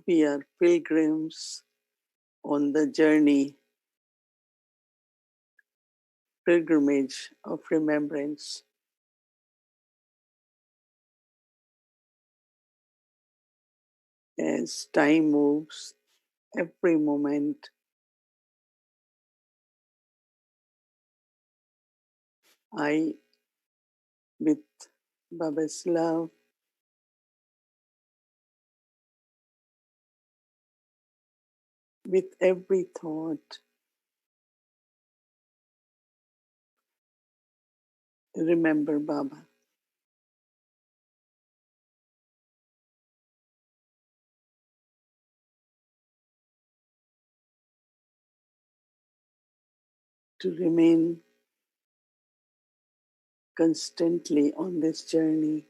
We are pilgrims on the journey, pilgrimage of remembrance. As time moves, every moment I, with Baba's love, with every thought, remember Baba. To remain constantly on this journey,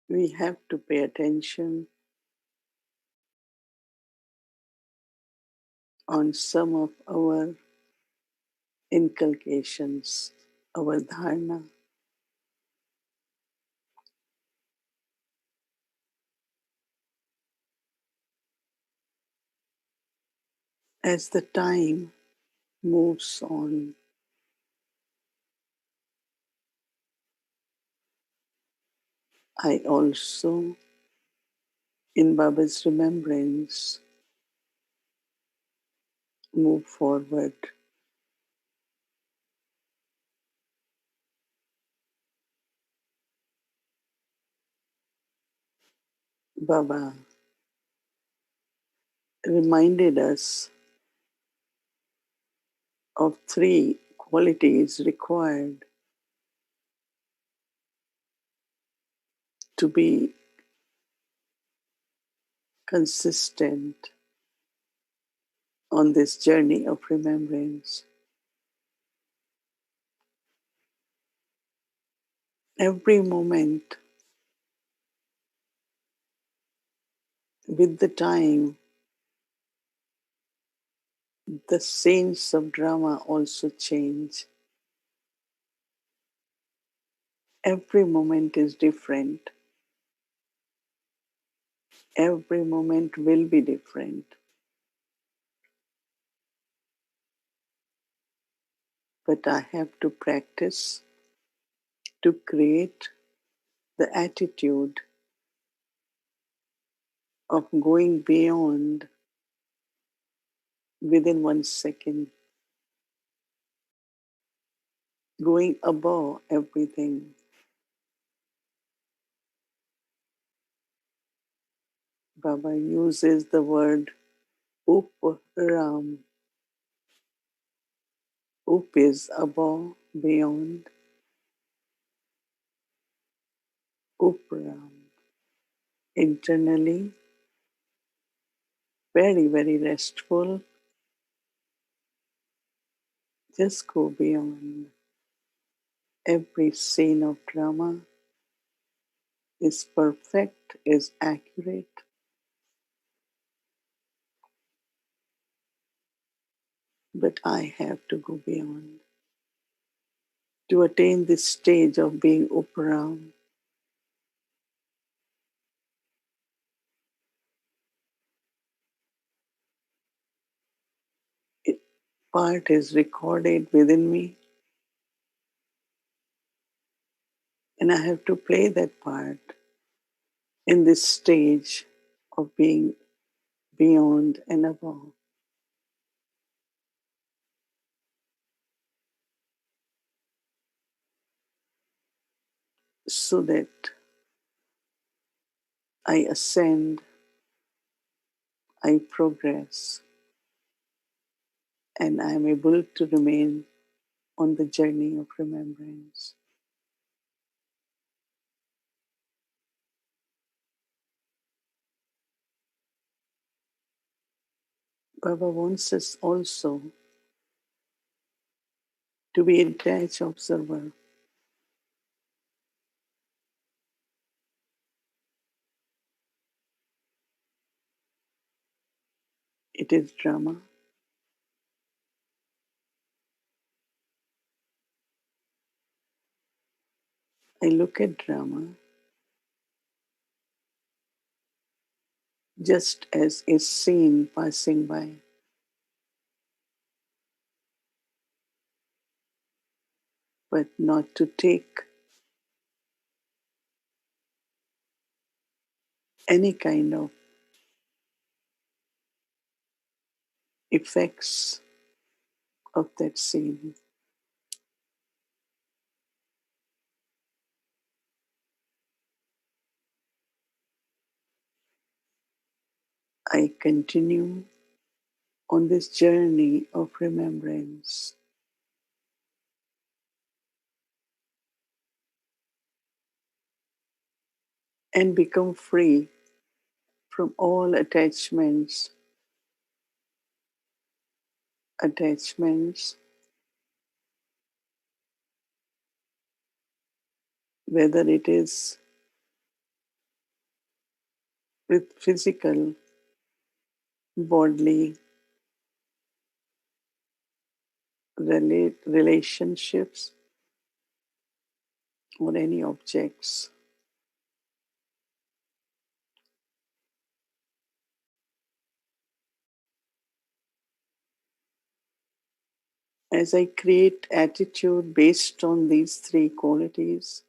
we have to pay attention on some of our inculcations, our dharna. As the time moves on, I also, in Baba's remembrance, move forward. Baba reminded us of three qualities required to be consistent on this journey of remembrance. Every moment, with the time, the scenes of drama also change. Every moment is different. Every moment will be different. But I have to practice to create the attitude of going beyond within 1 second, going above everything. Baba uses the word upram. Up is above, beyond. Upram. Internally, very, very restful. Just go beyond. Every scene of drama is perfect, is accurate, but I have to go beyond. To attain this stage of being Uparam, part is recorded within me, and I have to play that part in this stage of being beyond and above, so that I ascend, I progress, and I am able to remain on the journey of remembrance. Baba wants us also to be a detached observer. It is drama. I look at drama just as a scene passing by, but not to take any kind of effects of that scene. I continue on this journey of remembrance and become free from all attachments, whether it is with physical, bodily relationships or any objects. As I create attitude based on these three qualities,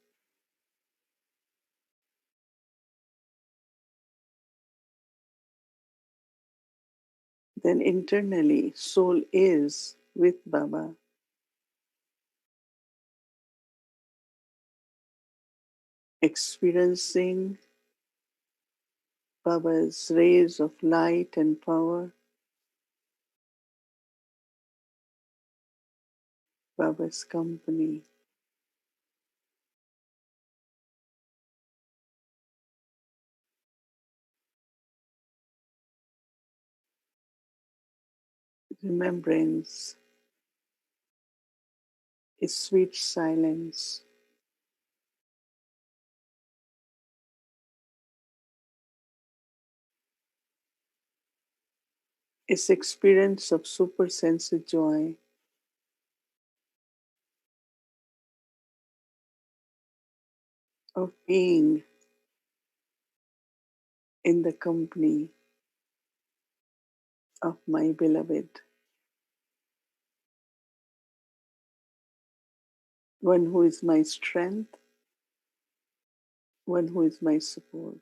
then internally soul is with Baba, experiencing Baba's rays of light and power, Baba's company. Remembrance is sweet silence, is experience of super sense joy, of being in the company of my beloved, one who is my strength, one who is my support.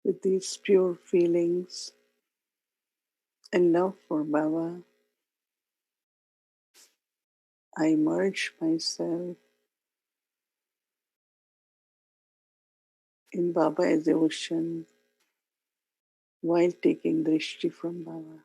With these pure feelings and love for Baba, I immerse myself in Baba as the ocean while taking drishti from Baba.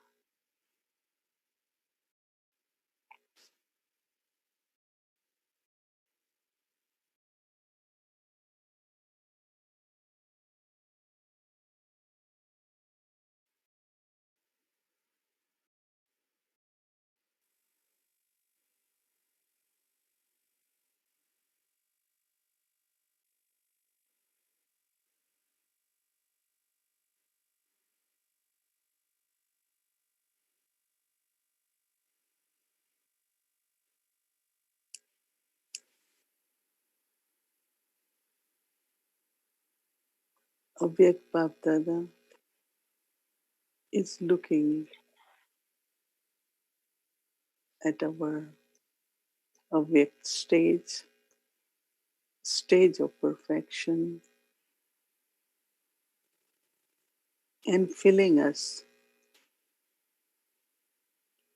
Abhyakt Bapdada is looking at our Avyakt stage of perfection, and filling us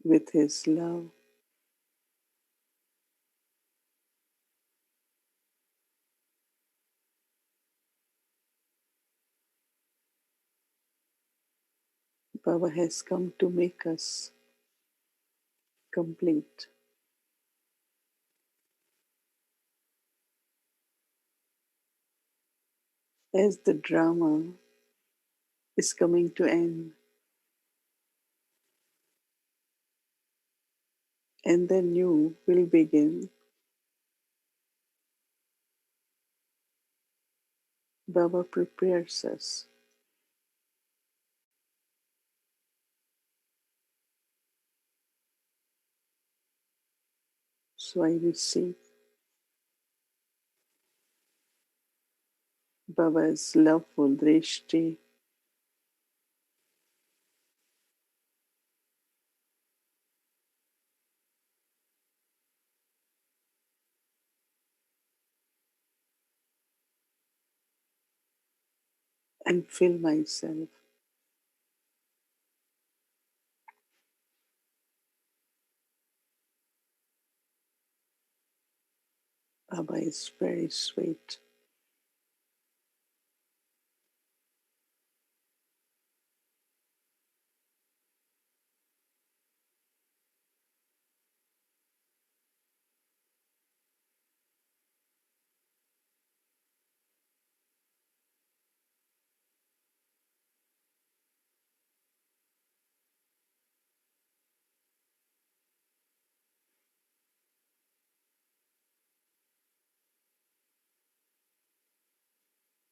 with his love. Baba has come to make us complete. As the drama is coming to end, and the new will begin, Baba prepares us So I receive Baba's loveful drishti, and feel myself. Baba is very sweet.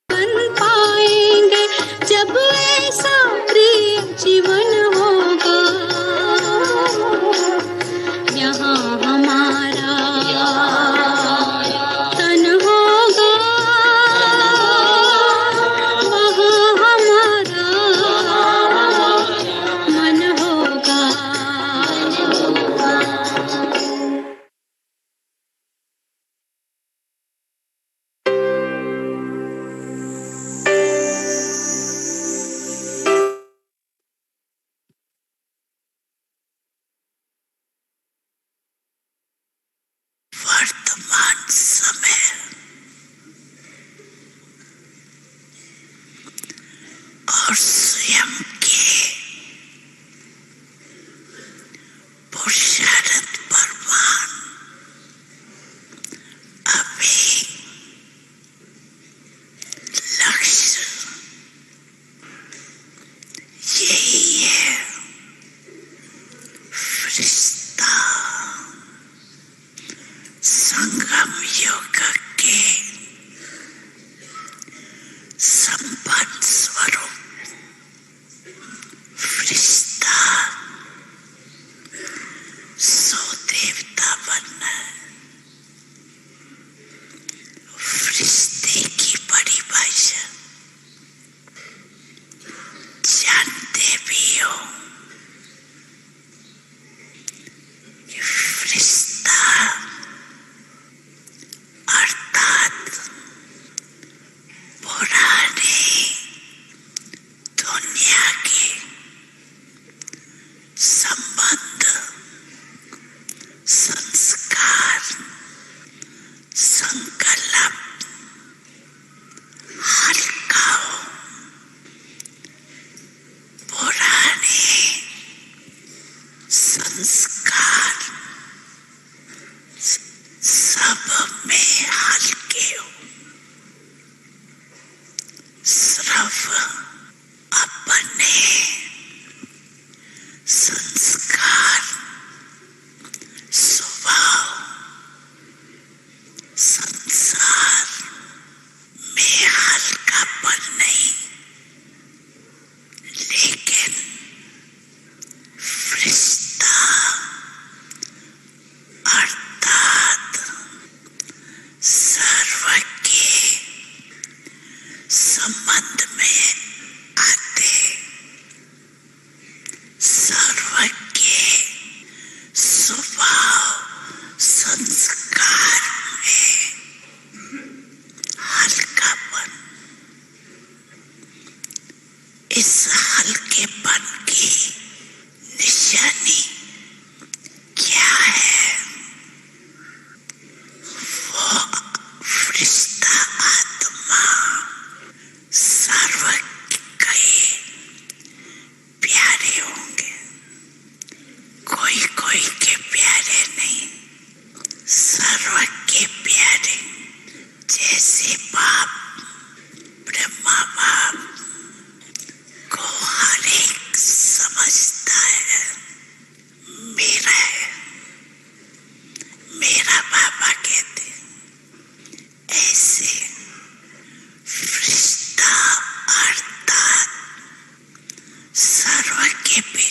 बन पाएंगे जब ऐसा प्रिय जीवन होगा, यहाँ हमारा तन होगा, वहाँ हमारा मन होगा। वर्तमान समय और स्वयं के पुरुषार्थ प्रमाण अभी लक्ष्य यही है। फरिश्ता संगम योग के संपन्न स्वरूप फरिश्ता सो देवता बनना। फरिश्ते की परिभाषा जानते भी हो। फरिश्ता अर्थात पुराने दुनिया के संबंध, संस्कार, संकल्प, हल्काओं, पुराने संस्कार सब में हल्के हो। सिर्फ अपने संस्कार, स्वभाव, संसार में हल्कापन नहीं, लेकिन फरिश्ता अर्थात सर्व के संबंध में आते, सर्व के स्वभाव संस्कार में हल्कापन। इस हल्केपन की निशानी क्या है? वो फरिश्ता आत्मा सर्व के प्यारे होंगे, कोई कोई के प्यारे नहीं, सर्व के प्यारे। जैसे बाप ब्रह्मा बाप को हर एक समझता है, मेरा है, मेरा बाबा कहते, ऐसे फरिश्ता अर्थात सर्व के प्रिय।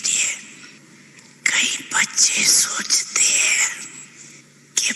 कई बच्चे सोचते हैं कि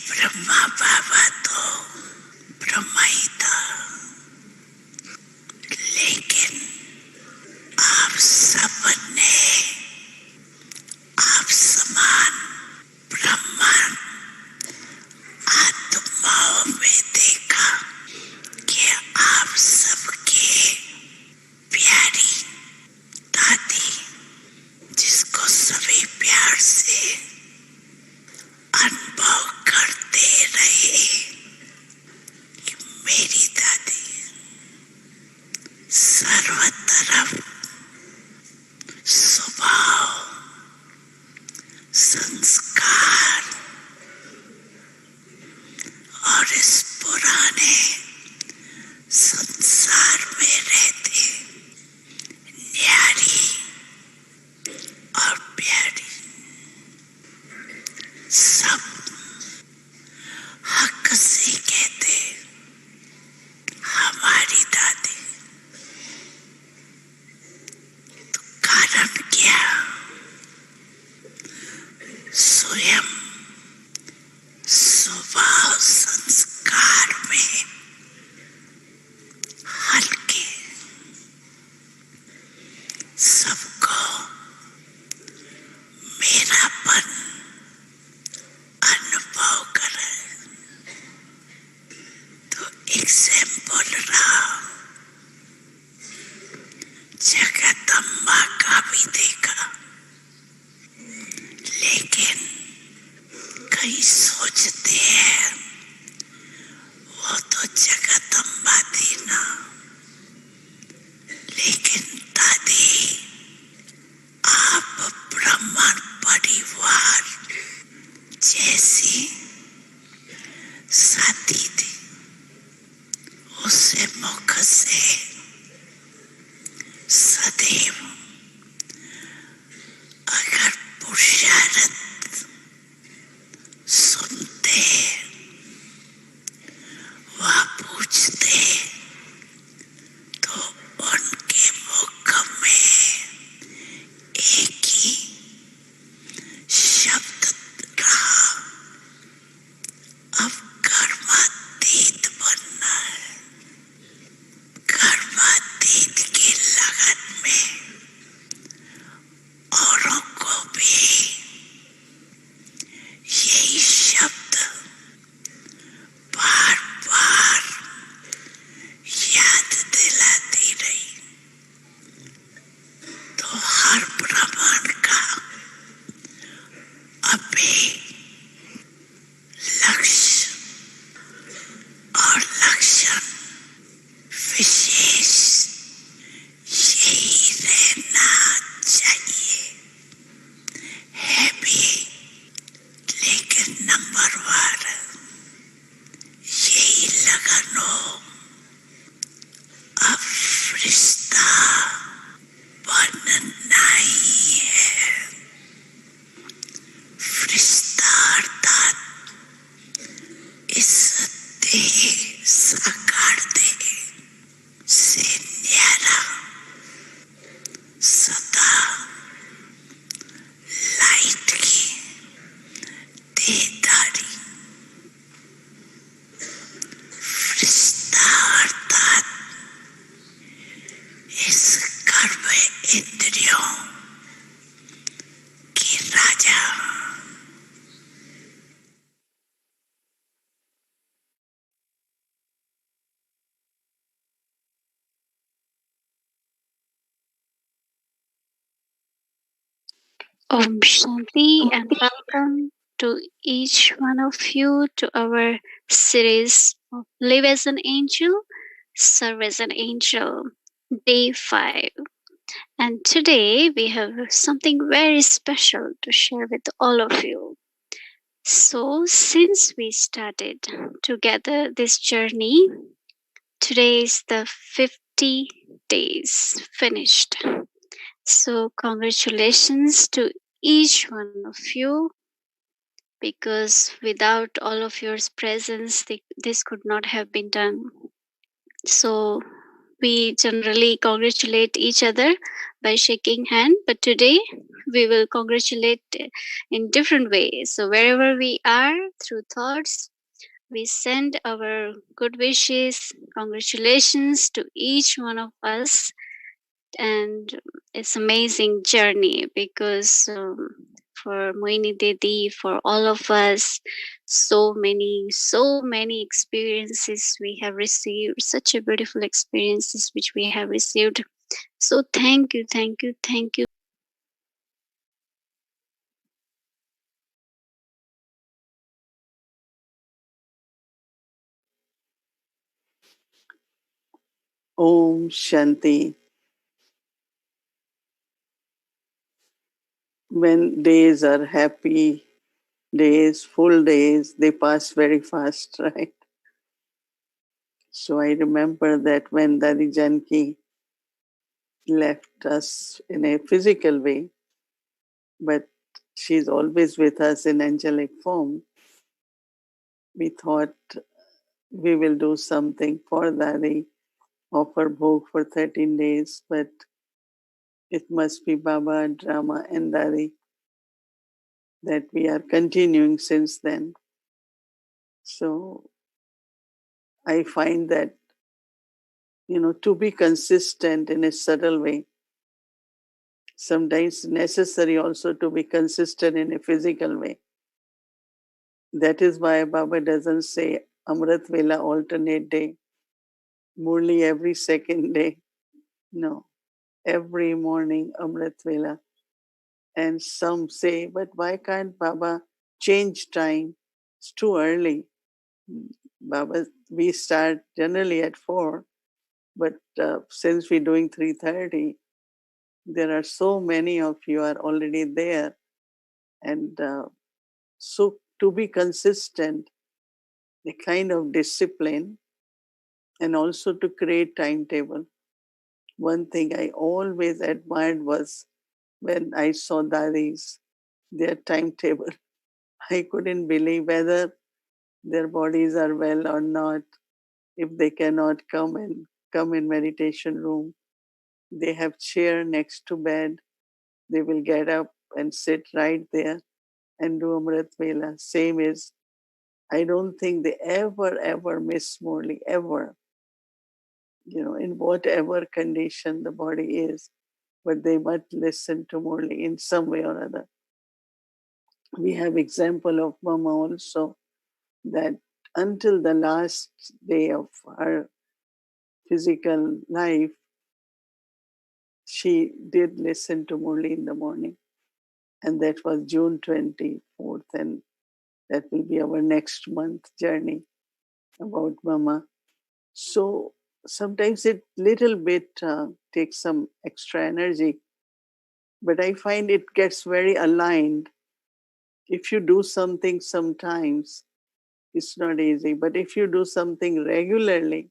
भी देखा, लेकिन कई सोचते हैं वो तो जगदम्बा थी ना। लेकिन दादी, आप ब्राह्मण परिवार जैसी साथी थी, उससे मुख से सदैव अगर पुरुषार्थ सुनते, वह पूछते, तो उनके मुख में एक ही शब्द रहा, अब कर्मातीत बनना है। कर्मातीत की लगन में औरों को भी यही शब्द बार बार याद दिलाती रही, तो हर ब्राह्मण का अभी लक्ष्य और लक्षण विशेष यही रहना चाहिए, है भी। लेकिन नंबर 1 यही लगन हो, अब रिश्ता बनना ही है। रिश्ता अर्थात इस देह साकार देह से न्यारा, सदा लाइट की देहधारी। रिश्ता अर्थात इस कर्म इंद्रियों की राजा। Om Shanti and welcome to each one of you to our series of Live as an Angel, Serve as an Angel, Day 5. And today we have something very special to share with all of you. So, since we started together this journey, today is the 50 days finished. So, congratulations to each one of you, because without all of your presence, this could not have been done. So, we generally congratulate each other by shaking hand, but today we will congratulate in different ways. So, wherever we are, through thoughts, we send our good wishes, congratulations to each one of us. And it's amazing journey because for Mohini Didi, for all of us, so many experiences we have received, such a beautiful experiences which we have received. So thank you, thank you, thank you. Om Shanti. When days are happy days, full days, they pass very fast, right? So I remember that when Dadi Janki left us in a physical way, but she's always with us in angelic form, we thought we will do something for Dadi, offer bhog for 13 days, but it must be Baba, Drama, and Dadi that we are continuing since then. So I find that, to be consistent in a subtle way, sometimes necessary also to be consistent in a physical way. That is why Baba doesn't say Amrit Vela alternate day, Murli every second day. No. every morning Amrit Vela. And some say, but why can't Baba change time? It's too early. Baba, we start generally at 4, but since we're doing 3:30, there are so many of you are already there. And so to be consistent, the kind of discipline, and also to create timetable. One thing I always admired was when I saw Dadis, their timetable. I couldn't believe whether their bodies are well or not. If they cannot come in meditation room, they have chair next to bed. They will get up and sit right there and do Amrit Vela. Same is, I don't think they ever miss Morley, ever. In whatever condition the body is, but they must listen to Morley in some way or other. We have example of Mama also, that until the last day of her physical life, she did listen to Murli in the morning. And that was June 24th. And that will be our next month journey about Mama. So sometimes it little bit takes some extra energy, but I find it gets very aligned. If you do something sometimes, it's not easy. But if you do something regularly,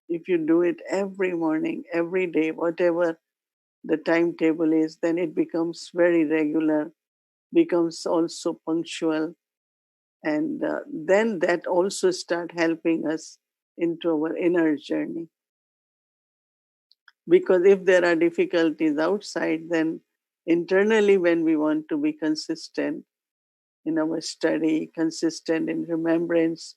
if you do it every morning, every day, whatever the timetable is, then it becomes very regular, becomes also punctual. And then that also start helping us into our inner journey. Because if there are difficulties outside, then internally when we want to be consistent in our study, consistent in remembrance,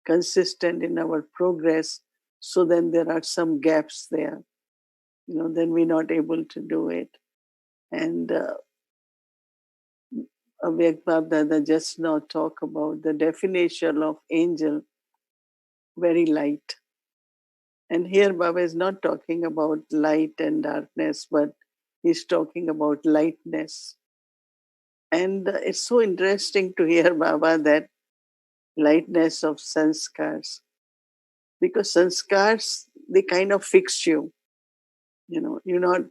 consistent in our progress, so then there are some gaps there. Then we're not able to do it. And Avyak Bab Dada just now talk about the definition of angel, very light. And here Baba is not talking about light and darkness, but he's talking about lightness. And it's so interesting to hear Baba that lightness of sanskars, because sanskars, they kind of fix you. You're not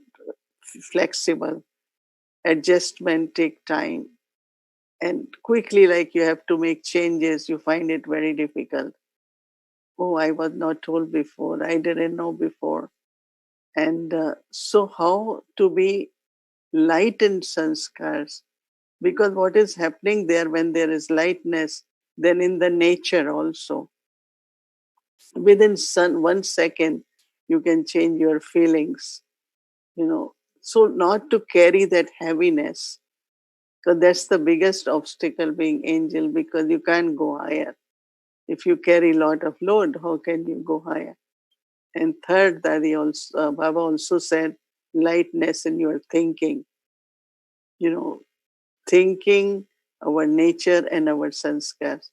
flexible. Adjustment take time. And quickly, like you have to make changes, you find it very difficult. Oh, I was not told before. I didn't know before. And so, how to be light in sanskars? Because what is happening there when there is lightness, then in the nature also, within 1 second, you can change your feelings. So not to carry that heaviness, because that's the biggest obstacle being angel, because you can't go higher. If you carry a lot of load, how can you go higher? And third, Baba also said, lightness in your thinking. You know, thinking, our nature and our sanskars.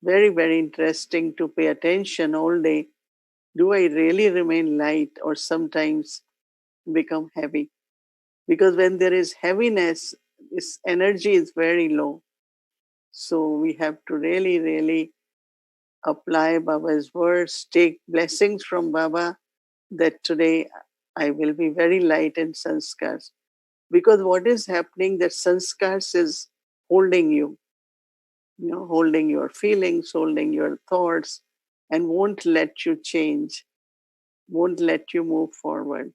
Very, very interesting to pay attention all day. Do I really remain light or sometimes become heavy? Because when there is heaviness, this energy is very low. So we have to really, really apply Baba's words, take blessings from Baba, that today I will be very light in sanskars. Because what is happening, that sanskars is holding you, holding your feelings, holding your thoughts, and won't let you change, won't let you move forward.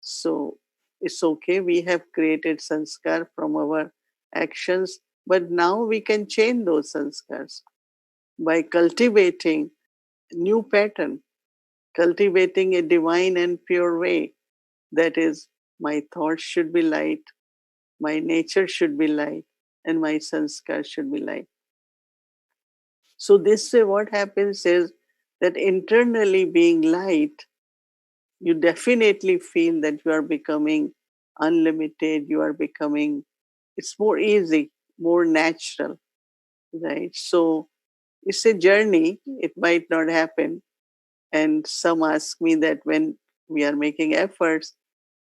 So it's okay. We have created sanskar from our actions, but now we can change those sanskars by cultivating new pattern, cultivating a divine and pure way. That is, my thoughts should be light, my nature should be light, and my sanskar should be light. So this way, what happens is that internally being light, you definitely feel that you are becoming unlimited, you are becoming, it's more easy, more natural, right? So it's a journey, it might not happen. And some ask me that we are making efforts,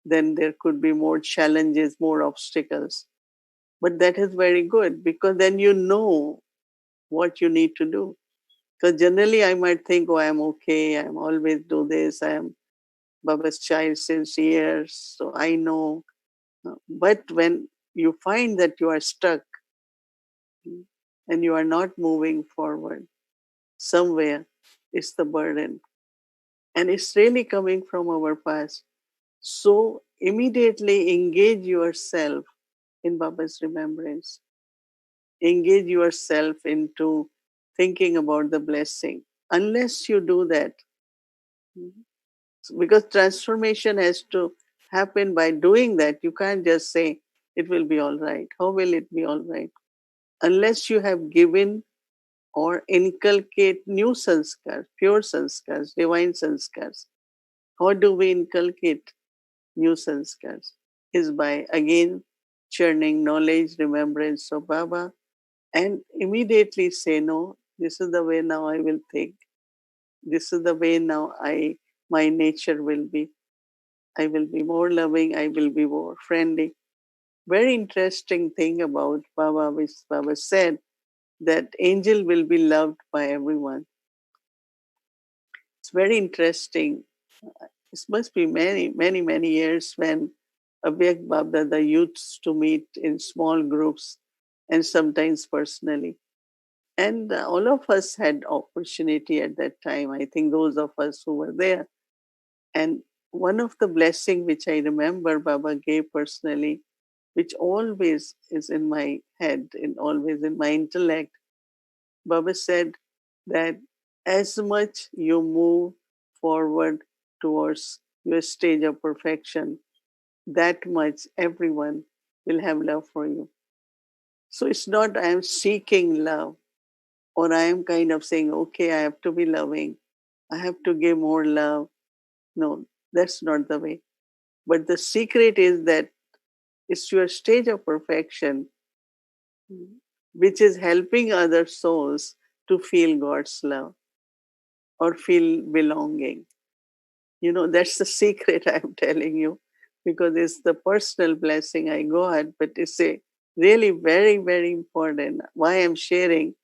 then there could be more challenges, more obstacles. But that is very good because then you know what you need to do. Because generally I might think, oh, I'm okay, I'm always do this, I am Baba's child since years, so I know. But when you find that you are stuck and you are not moving forward, somewhere it's the burden. And it's really coming from our past. So immediately engage yourself in Baba's remembrance. Engage yourself into thinking about the blessing. Unless you do that, because transformation has to happen by doing that, you can't just say it will be all right. How will it be all right? Unless you have given or inculcate new sanskars, pure sanskars, divine sanskars. How do we inculcate new sanskars? Is by again churning knowledge, remembrance of Baba, and immediately say, no, this is the way now I will think. This is the way now my nature will be. I will be more loving, I will be more friendly. Very interesting thing about Baba, which Baba said, that angel will be loved by everyone. It's very interesting. It must be many, many, many years when Abhyak Babdada used to meet in small groups and sometimes personally. And all of us had opportunity at that time. I think those of us who were there. And one of the blessing which I remember Baba gave personally, which always is in my head and always in my intellect, Baba said that as much you move forward towards your stage of perfection, that much everyone will have love for you. So it's not I am seeking love or I am kind of saying, okay, I have to be loving, I have to give more love. No, that's not the way. But the secret is that it's your stage of perfection which is helping other souls to feel God's love or feel belonging. You know, that's the secret I'm telling you because it's the personal blessing I got, but it's a really very, very important. Why I'm sharing,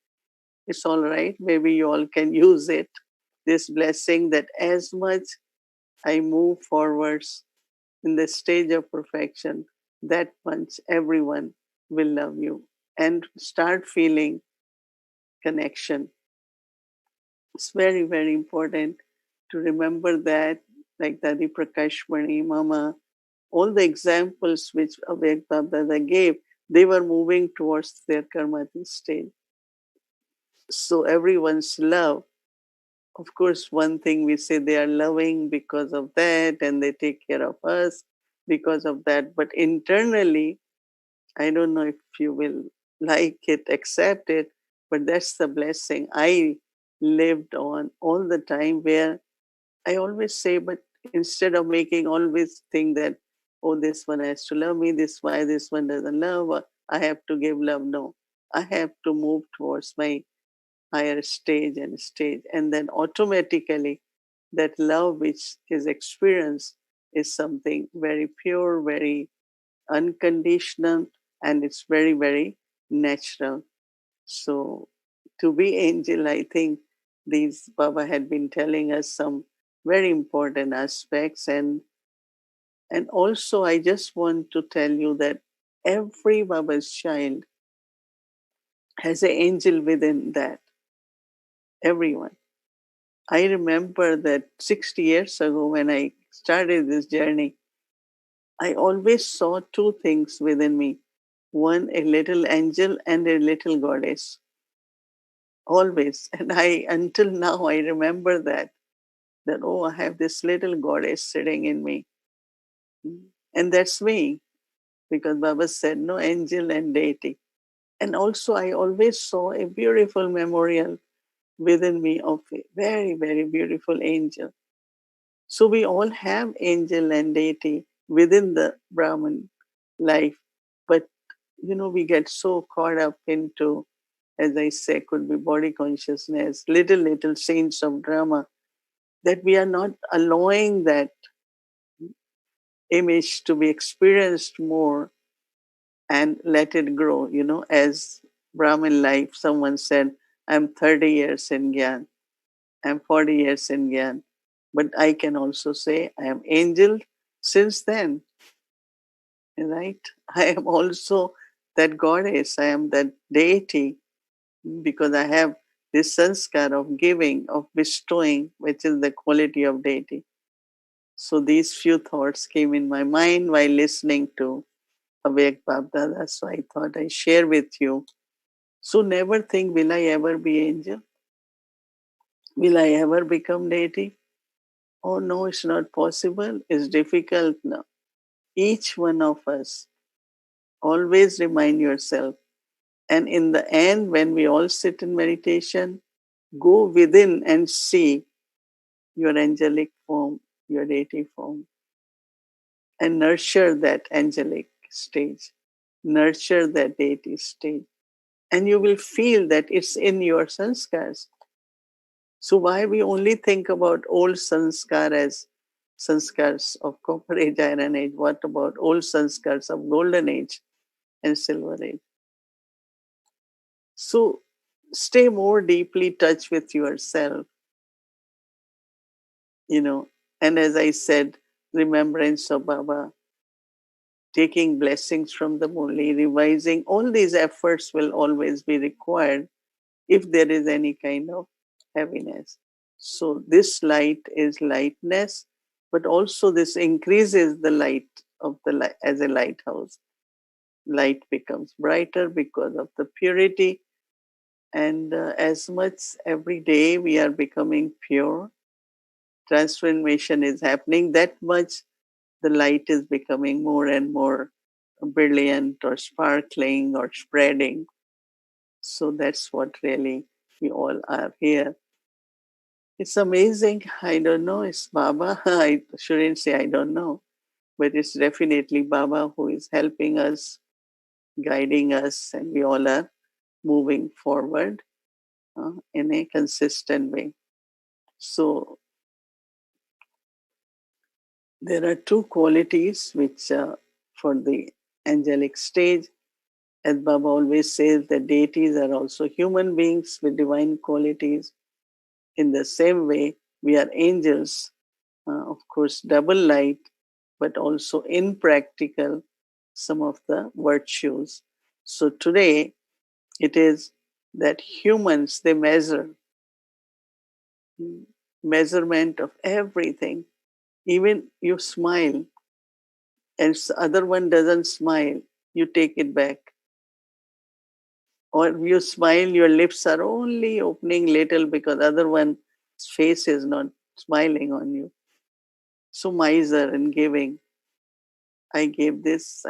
it's all right. Maybe you all can use it. This blessing that as much I move forwards in the stage of perfection, that much everyone will love you and start feeling connection. It's very, very important to remember that, like Dadi Prakashmani, Mama, all the examples which Avek Babdada gave, they were moving towards their karmati stage. So everyone's love, of course, one thing we say they are loving because of that and they take care of us because of that. But internally, I don't know if you will like it, accept it, but that's the blessing I lived on all the time where I always say, but instead of making always think that, oh, this one has to love me, this one doesn't love, I have to give love. No, I have to move towards my higher stage and stage. And then automatically that love which is experienced is something very pure, very unconditional, and it's very, very natural. So to be angel, I think these Baba had been telling us some very important aspects. And also I just want to tell you that every Baba's child has an angel within that. Everyone. I remember that 60 years ago when I started this journey, I always saw two things within me. One, a little angel and a little goddess. Always. And I, until now, I remember that, oh, I have this little goddess sitting in me. And that's me, because Baba said, no angel and deity. And also, I always saw a beautiful memorial within me of a very, very beautiful angel. So we all have angel and deity within the Brahman life. But, we get so caught up into, as I say, could be body consciousness, little, little scenes of drama, that we are not allowing that. image to be experienced more and let it grow. As Brahmin life, someone said, I'm 30 years in Gyan, I'm 40 years in Gyan. But I can also say I am angel since then, right? I am also that goddess, I am that deity because I have this sanskar of giving, of bestowing, which is the quality of deity. So these few thoughts came in my mind while listening to Avek Babdada. So I thought I share with you. So never think, will I ever be angel? Will I ever become deity? Oh no, it's not possible. It's difficult now. Each one of us, always remind yourself. And in the end, when we all sit in meditation, go within and see your angelic form, your deity form, and nurture that angelic stage, nurture that deity stage. And you will feel that it's in your sanskars. So why we only think about old sanskar as sanskars of copper age, iron age? What about old sanskars of golden age and silver age? So stay more deeply touch with yourself, you know. And as I said, remembrance of Baba, taking blessings from the Murli, revising, all these efforts will always be required if there is any kind of heaviness. So this light is lightness, but also this increases the light of the light as a lighthouse. Light becomes brighter because of the purity, and as much every day we are becoming pure, transformation is happening. That much the light is becoming more and more brilliant or sparkling or spreading. So that's what really we all are here. It's amazing. I don't know. It's Baba. I shouldn't say I don't know, but it's definitely Baba who is helping us, guiding us, and we all are moving forward in a consistent way. So there are two qualities which, for the angelic stage, as Baba always says, that deities are also human beings with divine qualities. In the same way, we are angels, of course, double light, but also in practical, some of the virtues. So today, it is that humans, they measure, measurement of everything. Even you smile, and other one doesn't smile, you take it back. Or you smile, your lips are only opening little because other one's face is not smiling on you. So miser and giving, I gave this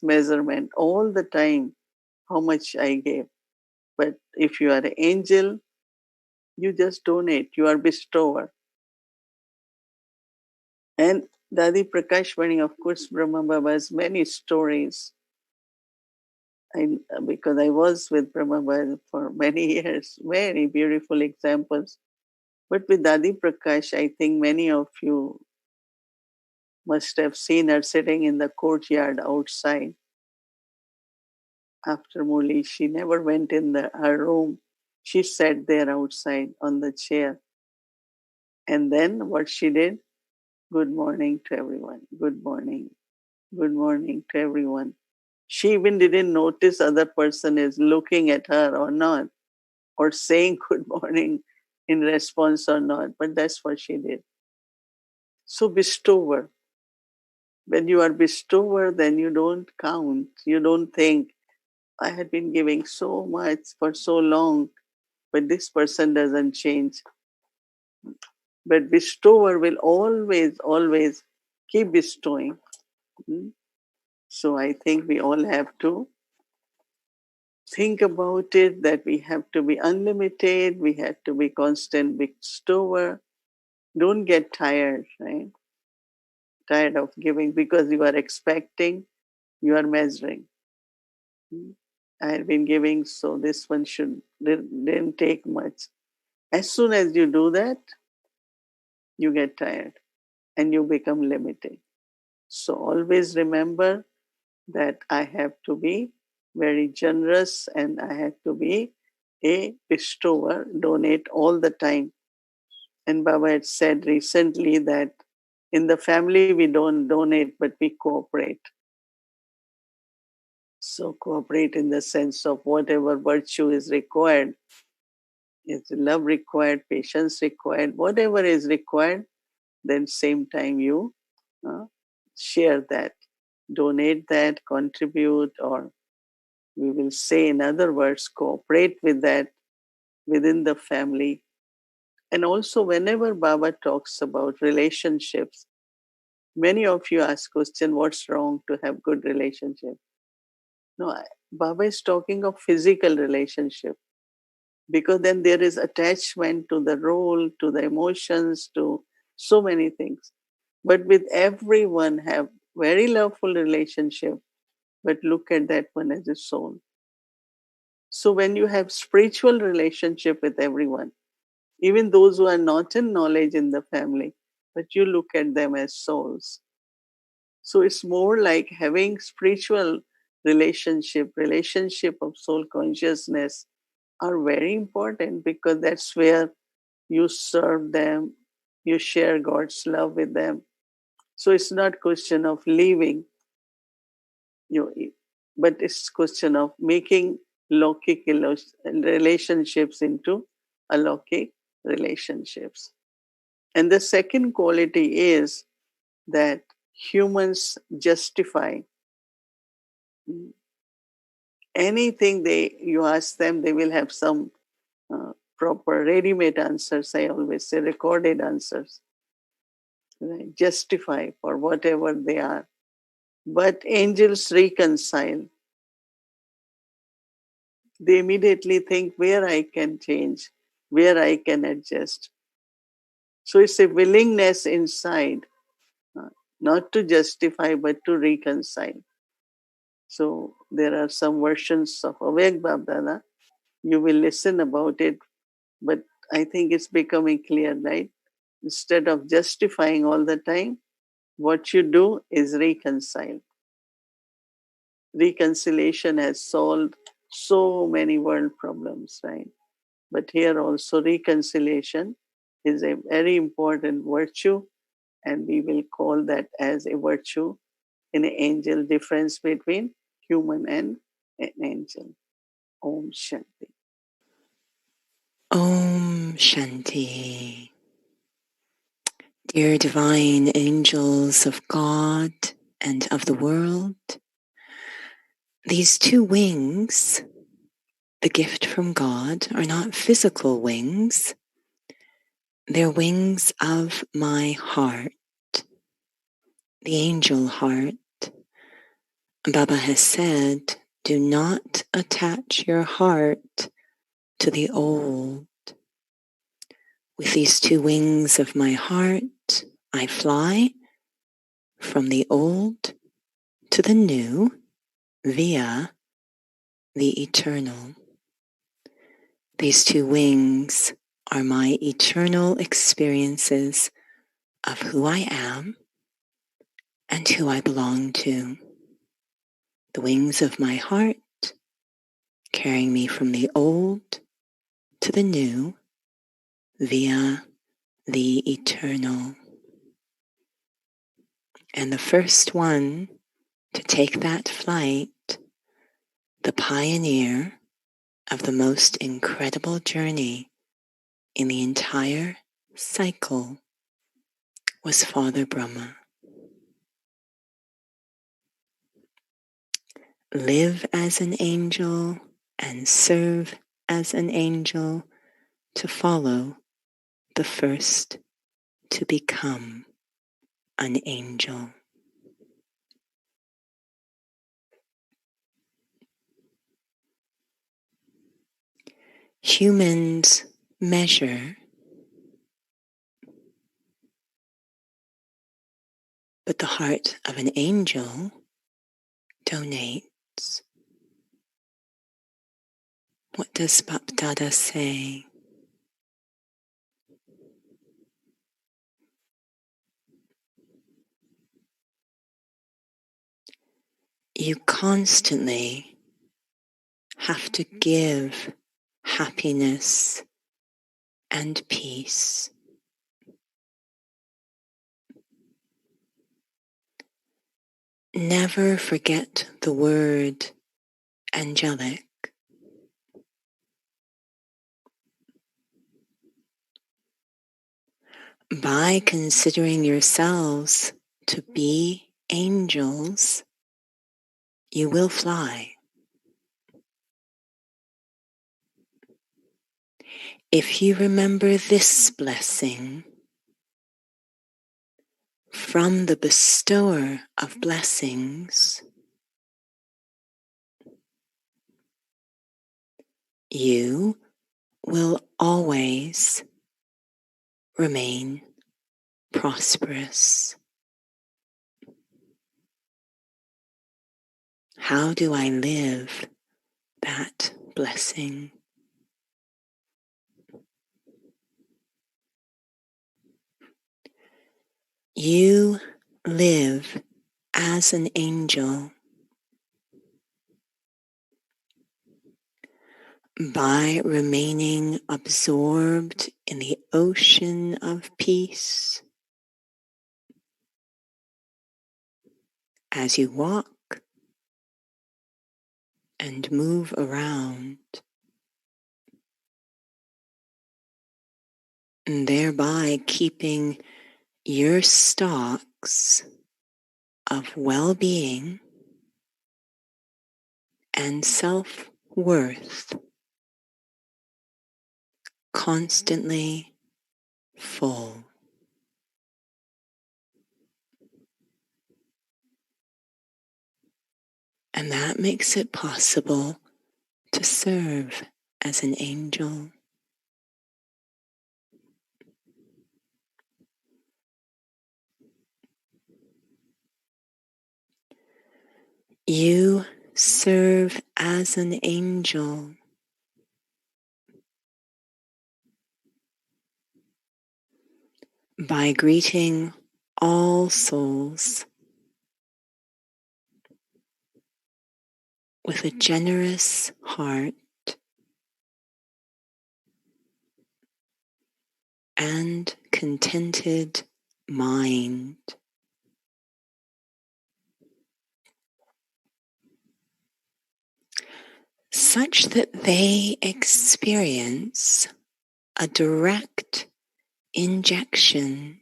measurement all the time, how much I gave. But if you are an angel, you just donate, you are bestower. And Dadi Prakashvani, of course, Brahma Baba has many stories. Because I was with Brahma Baba for many years, very beautiful examples. But with Dadi Prakash, I think many of you must have seen her sitting in the courtyard outside after Murli. She never went in her room. She sat there outside on the chair. And then what she did, good morning to everyone. Good morning. Good morning to everyone. She even didn't notice other person is looking at her or not, or saying good morning in response or not. But that's what she did. So bestower. When you are bestower, then you don't count. You don't think, I had been giving so much for so long, but this person doesn't change. But bestower will always, always keep bestowing. Mm. So I think we all have to think about it, that we have to be unlimited, we have to be constant bestower. Don't get tired, right? Tired of giving because you are expecting, you are measuring. Mm. I had been giving, so this one didn't take much. As soon as you do that, you get tired and you become limited. So always remember that I have to be very generous and I have to be a bestower, donate all the time. And Baba had said recently that in the family we don't donate, but we cooperate. So cooperate in the sense of whatever virtue is required, is love required, patience required, whatever is required, then same time you uh, share that, donate that, contribute, or we will say in other words, cooperate with that within the family. And also whenever Baba talks about relationships, many of you ask question, what's wrong to have good relationship? No, Baba is talking of physical relationship because then there is attachment to the role, to the emotions, to so many things. But with everyone have very loveful relationship, but look at that one as a soul. So when you have spiritual relationship with everyone, even those who are not in knowledge in the family, but you look at them as souls. So it's more like having spiritual relationship of soul consciousness are very important because that's where you serve them, you share God's love with them. So it's not question of leaving you, but it's question of making Lokik relationships into alokik relationships. And the second quality is that humans justify anything they you ask them, they will have some proper ready-made answers. I always say recorded answers, right? Justify for whatever they are. But angels reconcile. They immediately think where I can change, where I can adjust. So it's a willingness inside, uh, not to justify, but to reconcile. So there are some versions of Avek Babdana. You will listen about it, but I think it's becoming clear, right? Instead of justifying all the time, what you do is reconcile. Reconciliation has solved so many world problems, right? But here also, reconciliation is a very important virtue, and we will call that as a virtue in an angel, difference between human and an angel. Om Shanti. Om Shanti. Dear divine angels of God and of the world, these two wings, the gift from God, are not physical wings. They're wings of my heart, the angel heart. Baba has said, do not attach your heart to the old. With these two wings of my heart, I fly from the old to the new via the eternal. These two wings are my eternal experiences of who I am and who I belong to. The wings of my heart carrying me from the old to the new via the eternal. And the first one to take that flight, the pioneer of the most incredible journey in the entire cycle, was Father Brahma. Live as an angel and serve as an angel to follow the first to become an angel. Humans measure, but the heart of an angel donates. What does Bapdada say? You constantly have to give happiness and peace. Never forget the word angelic. By considering yourselves to be angels, you will fly. If you remember this blessing from the bestower of blessings, you will always remain prosperous. How do I live that blessing? You live as an angel by remaining absorbed in the ocean of peace as you walk and move around, and thereby keeping your stocks of well-being and self-worth constantly full. And that makes it possible to serve as an angel. You serve as an angel by greeting all souls with a generous heart and contented mind, such that they experience a direct injection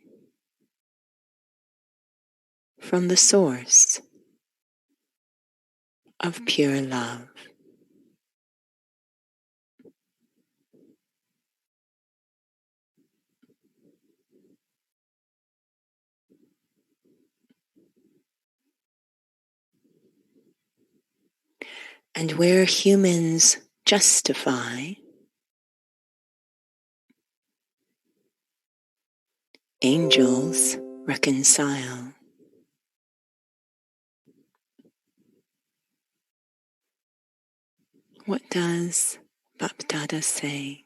from the source of pure love. And where humans justify, angels reconcile. What does Bapdada say?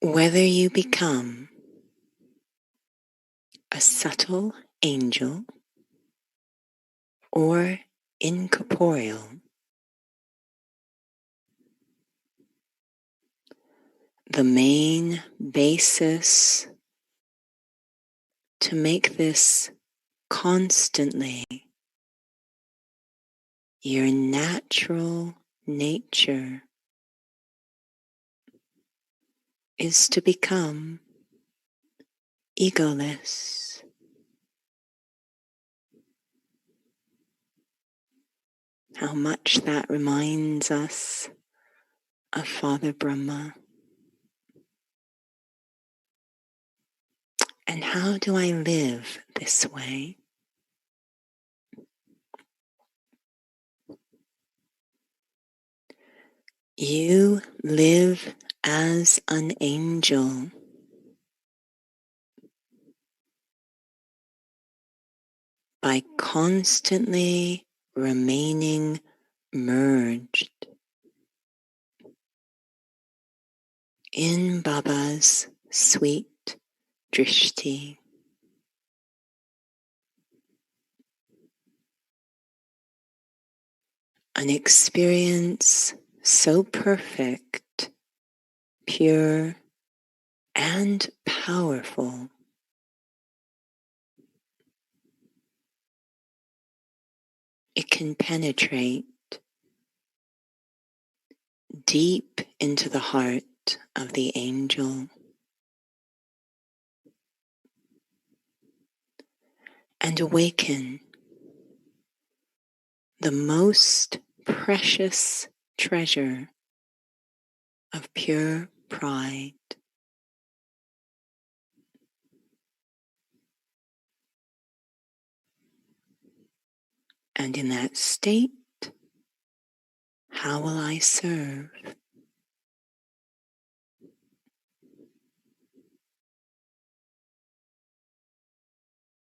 Whether you become a subtle angel or incorporeal, the main basis to make this constantly your natural nature is to become egoless. How much that reminds us of Father Brahma. And how do I live this way? You live as an angel by constantly remaining merged in Baba's sweet drishti. An experience so perfect, pure, and powerful, it can penetrate deep into the heart of the angel and awaken the most precious treasure of pure pride. And in that state, how will I serve?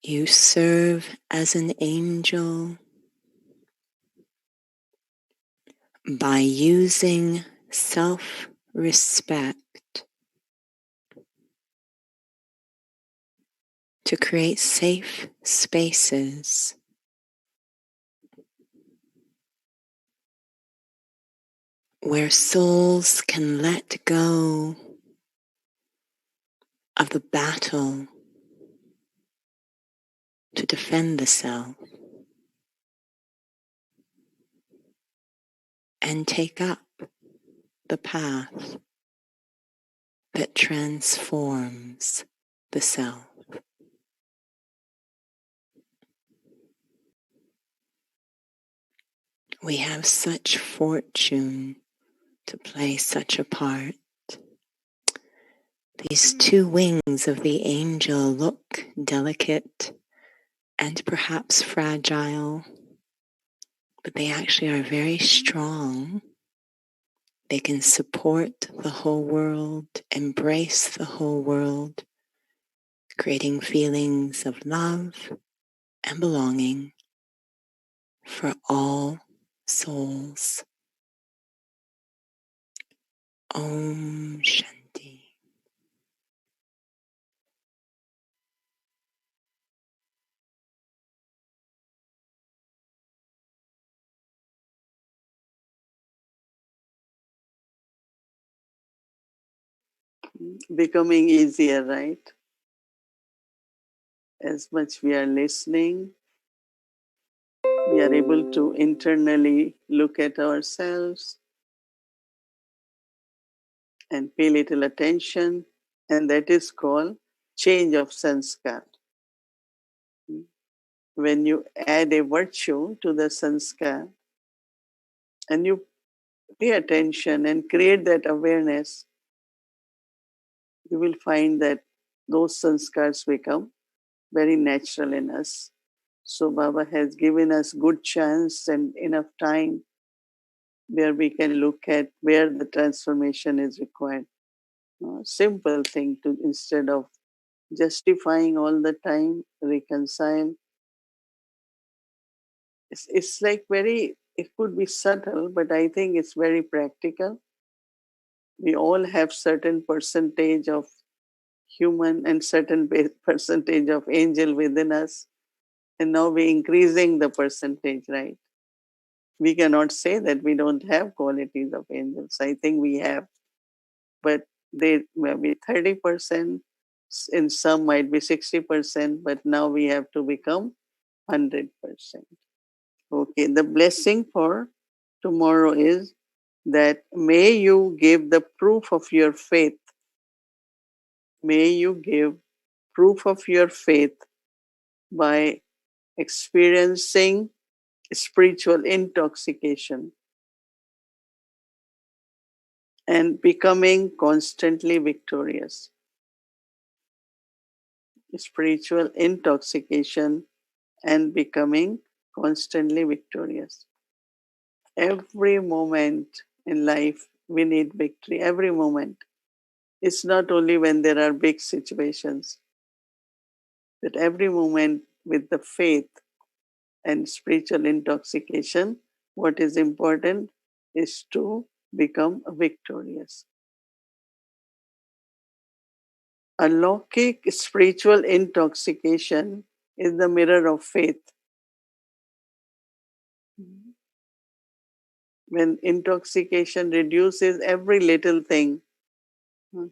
You serve as an angel by using self-respect to create safe spaces where souls can let go of the battle to defend the self and take up the path that transforms the self. We have such fortune to play such a part. These two wings of the angel look delicate and perhaps fragile, but they actually are very strong. They can support the whole world, embrace the whole world, creating feelings of love and belonging for all souls. Om Shanti. Becoming easier, right? As much we are listening, we are able to internally look at ourselves and pay little attention, and that is called change of sanskar. When you add a virtue to the sanskar and you pay attention and create that awareness, you will find that those sanskars become very natural in us. So Baba has given us good chance and enough time where we can look at where the transformation is required. Simple thing to, instead of justifying all the time, reconcile. It's like very, it could be subtle, but I think it's very practical. We all have certain percentage of human and certain percentage of angel within us. And now we're increasing the percentage, right? We cannot say that we don't have qualities of angels. I think we have, but they may be 30%, in some might be 60%, but now we have to become 100%. Okay, the blessing for tomorrow is that may you give the proof of your faith. May you give proof of your faith by experiencing spiritual intoxication and becoming constantly victorious. Spiritual intoxication and becoming constantly victorious. Every moment in life, we need victory. Every moment. It's not only when there are big situations, but every moment with the faith and spiritual intoxication, what is important is to become victorious. Alaukic spiritual intoxication is the mirror of faith. When intoxication reduces, every little thing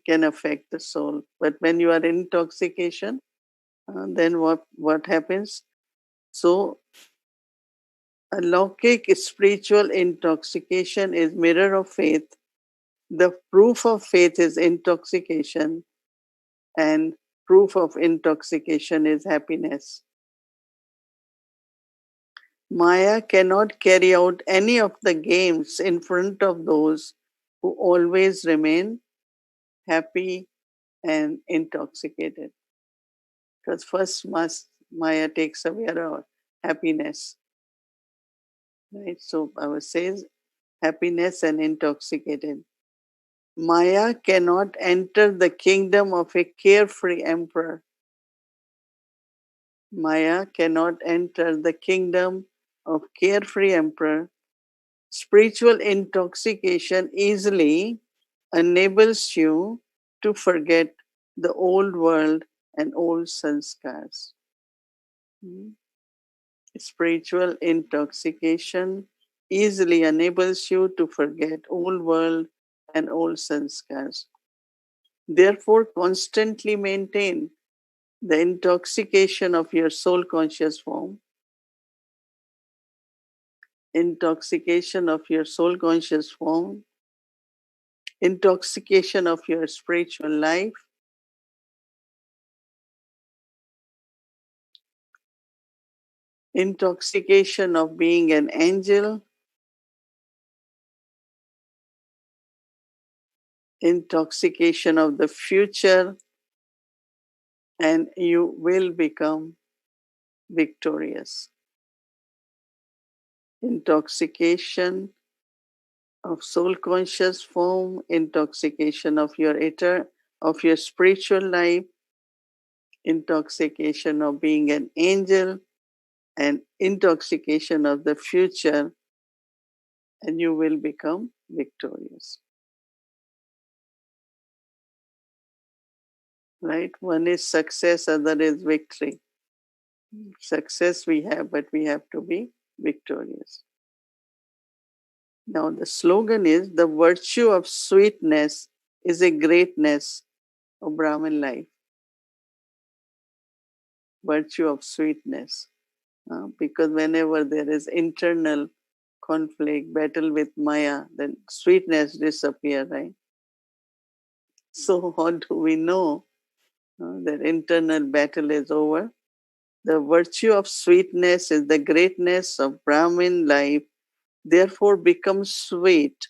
can affect the soul. But when you are in intoxication, then what happens? So, alaukic spiritual intoxication is mirror of faith. The proof of faith is intoxication, and proof of intoxication is happiness. Maya cannot carry out any of the games in front of those who always remain happy and intoxicated. Because first must Maya takes away our happiness. Right? So our says happiness and intoxicated. Maya cannot enter the kingdom of a carefree emperor. Maya cannot enter the kingdom of carefree emperor. Spiritual intoxication easily enables you to forget the old world and old sanskars. Spiritual intoxication easily enables you to forget old world and old sanskars. Therefore, constantly maintain the intoxication of your soul conscious form, intoxication of your soul conscious form, intoxication of your spiritual life, intoxication of being an angel, intoxication of the future, and you will become victorious. Intoxication of soul conscious form, intoxication of your of your spiritual life, intoxication of being an angel, and intoxication of the future, and you will become victorious. Right? One is success, other is victory. Success we have, but we have to be victorious. Now, the slogan is the virtue of sweetness is a greatness of Brahmin life. Virtue of sweetness. Because whenever there is internal conflict, battle with Maya, then sweetness disappears, right? So, how do we know that internal battle is over? The virtue of sweetness is the greatness of Brahmin life, therefore become sweet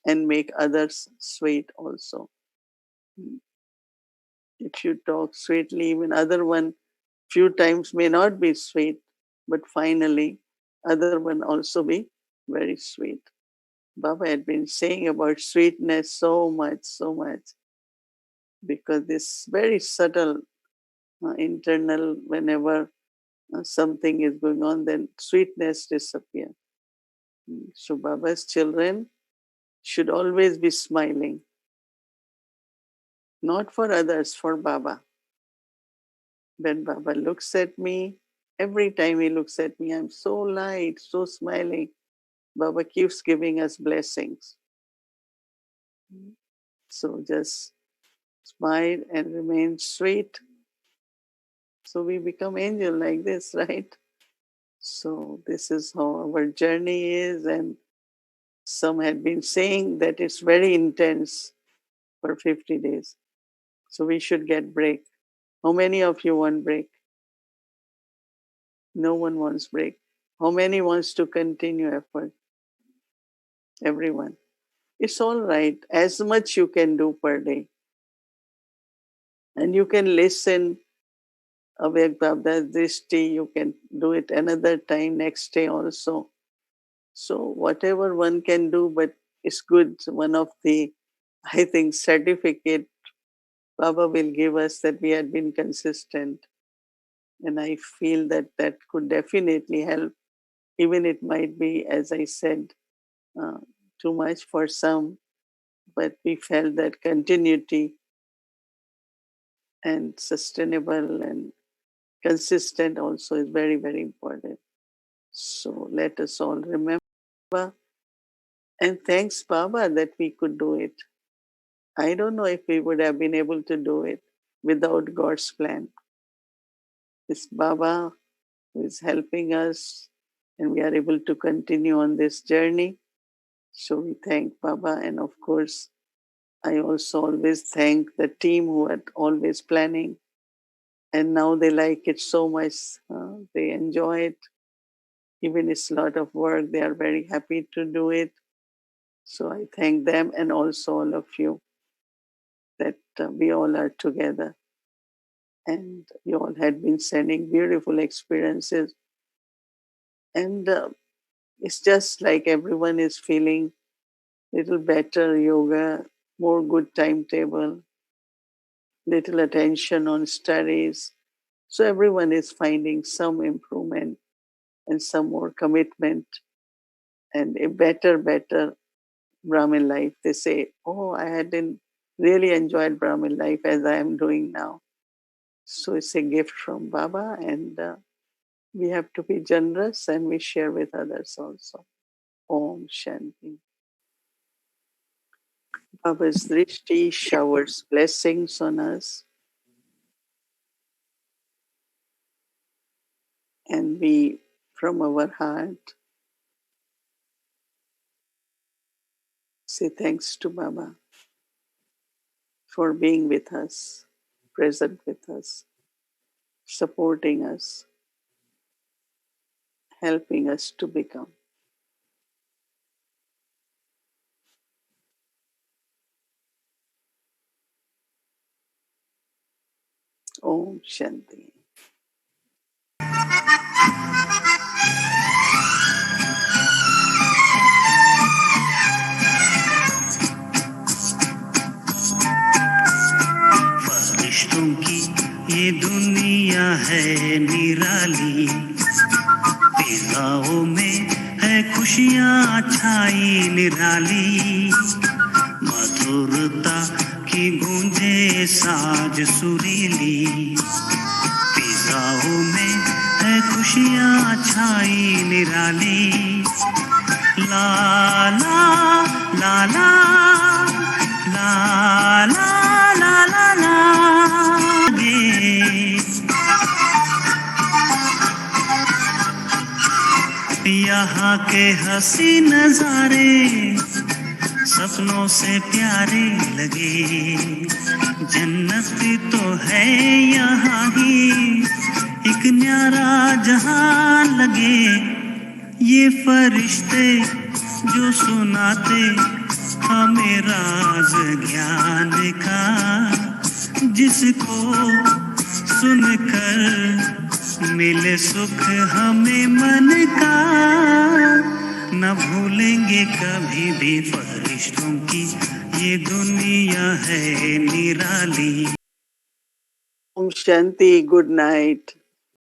and make others sweet also. If you talk sweetly, even other one few times may not be sweet, but finally other one also be very sweet. Baba had been saying about sweetness so much, because this very subtle internal, whenever something is going on, then sweetness disappears. So Baba's children should always be smiling, not for others, for Baba. When Baba looks at me, every time he looks at me, I'm so light, so smiling. Baba keeps giving us blessings. So just smile and remain sweet. So we become angel like this, right? So this is how our journey is. And some had been saying that it's very intense for 50 days. So we should get break. How many of you want break? No one wants break. How many wants to continue effort? Everyone. It's all right. As much you can do per day. And you can listen Avyak Babda's Drishti, you can do it another time, next day also. So whatever one can do, but it's good. One of the, I think, certificate Baba will give us that we had been consistent. And I feel that that could definitely help. Even it might be, as I said, uh, too much for some, but we felt that continuity and sustainable and consistent also is very, very important. So let us all remember. And thanks, Baba, that we could do it. I don't know if we would have been able to do it without God's plan. It's Baba who is helping us, and we are able to continue on this journey. So we thank Baba. And of course, I also always thank the team who are always planning. And now they like it so much. They enjoy it. Even it's a lot of work, they are very happy to do it. So I thank them and also all of you that we all are together. And you all had been sending beautiful experiences. And it's just like everyone is feeling little better yoga, more good timetable, little attention on studies. So everyone is finding some improvement and some more commitment and a better Brahmin life. They say, oh, I hadn't really enjoyed Brahmin life as I am doing now. So it's a gift from Baba, and we have to be generous and we share with others also. Om Shanti. Baba's Drishti showers blessings on us, and we, from our heart, say thanks to Baba for being with us, present with us, supporting us, helping us to become. Om Shanti. फरिश्तों की ये दुनिया है निराली, फिजाओं में है खुशियाँ छाई निराली, मधुरता की गूंजे साज सुरीली, फिजाओं में है खुशियाँ छाई निराली, ला ला ला ला ला ला ला ला ला यहाँ के हंसी नजारे सपनों से प्यारे लगे, जन्नत तो है यहाँ ही एक न्यारा जहां लगे, ये फरिश्ते जो सुनाते हमें राज ज्ञान का, जिसको सुनकर मिले सुख हमें मन का, न भूलेंगे कभी भी फरिश्तों की ये दुनिया है निराली. Om Shanti. Good night.